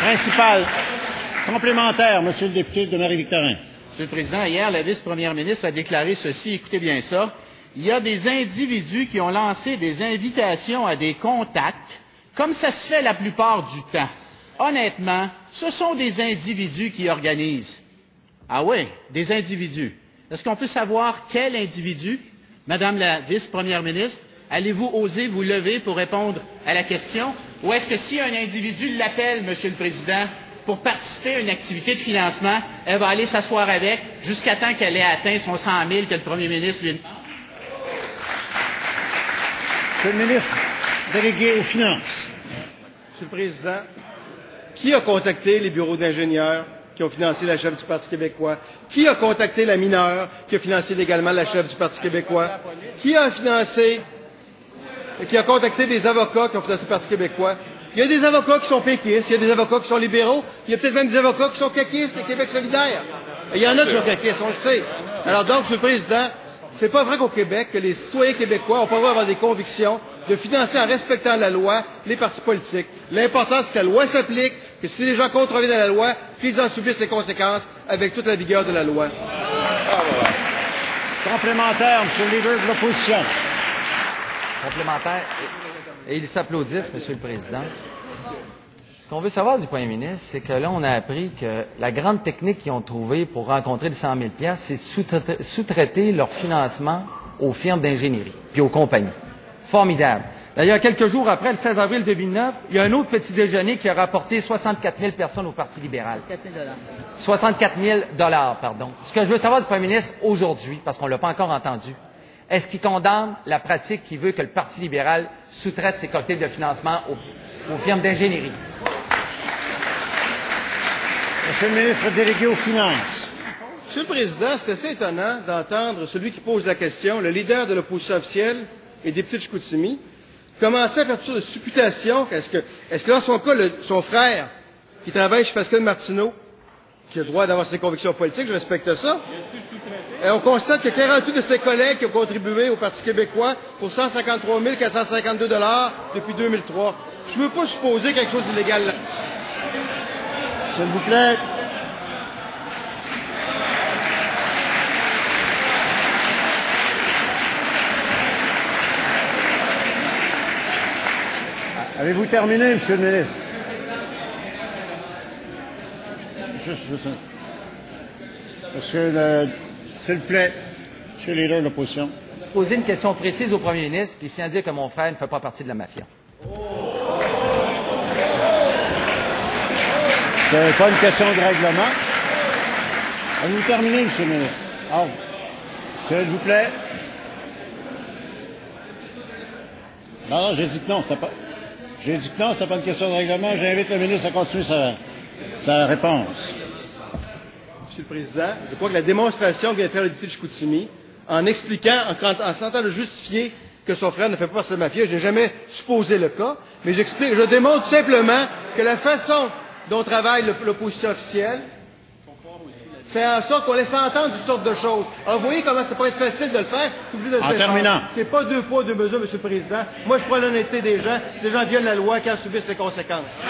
Principal. Complémentaire, Monsieur le député de Marie-Victorin. Monsieur le Président, hier, la vice-première ministre a déclaré ceci, écoutez bien ça. Il y a des individus qui ont lancé des invitations à des contacts, comme ça se fait la plupart du temps. Honnêtement, ce sont des individus qui organisent. Ah oui, des individus. Est-ce qu'on peut savoir quel individu, Madame la vice-première ministre, allez-vous oser vous lever pour répondre à la question? Ou est-ce que si un individu l'appelle, Monsieur le Président, pour participer à une activité de financement, elle va aller s'asseoir avec jusqu'à temps qu'elle ait atteint son 100 000 que le premier ministre lui... Monsieur le ministre délégué aux Finances. Monsieur le Président, qui a contacté les bureaux d'ingénieurs qui ont financé la chef du Parti québécois? Qui a contacté la mineure qui a financé légalement la chef du Parti québécois? Qui a contacté des avocats qui ont financé le Parti québécois? Il y a des avocats qui sont péquistes, il y a des avocats qui sont libéraux, il y a peut-être même des avocats qui sont caquistes et Québec solidaire. Et il y en a qui sont caquistes, on le sait. Alors donc, Monsieur le Président, c'est pas vrai qu'au Québec, que les citoyens québécois n'ont pas le droit d'avoir des convictions, de financer en respectant la loi les partis politiques. L'important, c'est que la loi s'applique, que si les gens contreviennent à la loi, qu'ils en subissent les conséquences avec toute la vigueur de la loi. Complémentaire, Monsieur le leader de l'opposition. Complémentaire. Et ils s'applaudissent, Monsieur le Président. Ce qu'on veut savoir du Premier ministre, c'est que là, on a appris que la grande technique qu'ils ont trouvée pour rencontrer les 100 000 $, c'est sous-traiter leur financement aux firmes d'ingénierie puis aux compagnies. Formidable. D'ailleurs, quelques jours après, le 16 avril 2009, il y a un autre petit déjeuner qui a rapporté 64 000 personnes au Parti libéral. 64 000 $, pardon. Ce que je veux savoir du Premier ministre aujourd'hui, parce qu'on ne l'a pas encore entendu, est-ce qu'il condamne la pratique qui veut que le Parti libéral sous-traite ses cocktails de financement aux firmes d'ingénierie? Monsieur le ministre délégué aux Finances. Monsieur le Président, c'est assez étonnant d'entendre celui qui pose la question, le leader de l'opposition officielle et député de Chicoutimi, commencer à faire toutes sortes de supputations. Est-ce que dans son cas, son frère, qui travaille chez Pascal Martineau, qui a le droit d'avoir ses convictions politiques, je respecte ça. Et on constate que 48 de ses collègues qui ont contribué au Parti québécois pour 153 452 $ depuis 2003. Je ne veux pas supposer quelque chose d'illégal là. S'il vous plaît. Avez-vous terminé, Monsieur le ministre? S'il vous plaît, Monsieur le leader de l'opposition. Poser une question précise au Premier ministre, puis je tiens à dire que mon frère ne fait pas partie de la mafia. C'est pas une question de règlement. Avez-vous terminé, Monsieur le ministre? Ah, s'il vous plaît. Non, j'ai dit que non, c'était pas. J'ai dit que non, c'était pas une question de règlement. J'invite le ministre à continuer sa réponse. Monsieur le Président, je crois que la démonstration que vient de faire le député de Chicoutimi, en expliquant, en tentant de justifier que son frère ne fait pas partie de la mafia, je n'ai jamais supposé le cas, mais je démontre tout simplement que la façon dont travaille l'opposition officielle fait en sorte qu'on laisse entendre toutes sortes de choses. Alors, vous voyez comment ça pourrait être facile de le faire. En terminant. C'est pas deux poids, deux mesures, Monsieur le Président. Moi, je prends l'honnêteté des gens. Si les gens violent la loi, qu'ils en subissent les conséquences.